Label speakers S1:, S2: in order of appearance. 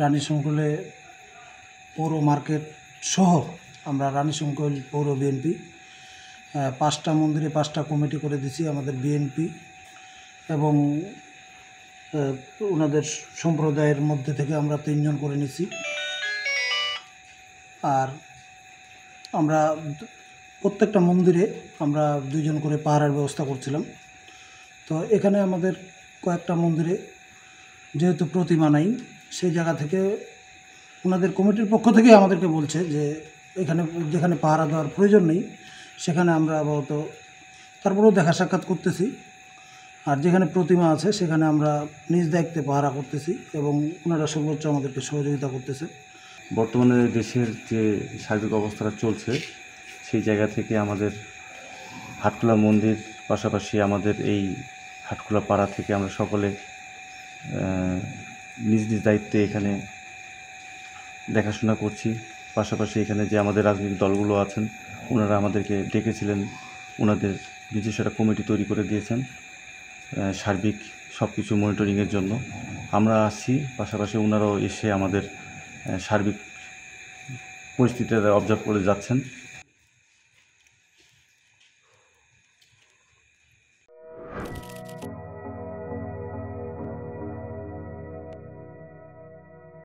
S1: রানীশঙ্কলে পৌর মার্কেট সহ আমরা রানীশঙ্কল পৌর বিএনপি 5টা মন্দিরে 5টা কমিটি করে দিছি আমাদের বিএনপি এবং ওনাদের সম্প্রদায়ের মধ্যে থেকে আমরা 3 জন করে নিছি। আর আমরা প্রত্যেকটা মন্দিরে আমরা 2 জন করে পাহারার ব্যবস্থা করছিলাম। তো এখানে আমাদের কয়েকটা মন্দিরে যেহেতু প্রতিমা নাই, সেই জায়গা থেকে ওনাদের কমিটির পক্ষ থেকে আমাদেরকে বলছে যে এখানে যেখানে পাহারা দেওয়ার প্রয়োজন নেই সেখানে আমরা আপাতত তারপরেও দেখা সাক্ষাৎ করতেছি, আর যেখানে প্রতিমা আছে সেখানে আমরা নিজ দায়িত্বে পাহারা করতেছি এবং ওনারা সর্বোচ্চ আমাদেরকে সহযোগিতা করতেছে।
S2: বর্তমানে দেশের যে সার্বিক অবস্থাটা চলছে সেই জায়গা থেকে আমাদের হাটখোলা মন্দির পাশাপাশি আমাদের এই হাটখোলা পাড়া থেকে আমরা সকলে নিজ নিজ দায়িত্বে এখানে দেখাশোনা করছি। পাশাপাশি এখানে যে আমাদের রাজনৈতিক দলগুলো আছেন ওনারা আমাদেরকে ডেকেছিলেন, ওনাদের নিজস্ব একটা কমিটি তৈরি করে দিয়েছেন সার্বিক সব কিছু মনিটরিংয়ের জন্য। আমরা আসছি, পাশাপাশি ওনারাও এসে আমাদের সার্বিক পরিস্থিতিটা অবজার্ভ করে যাচ্ছেন।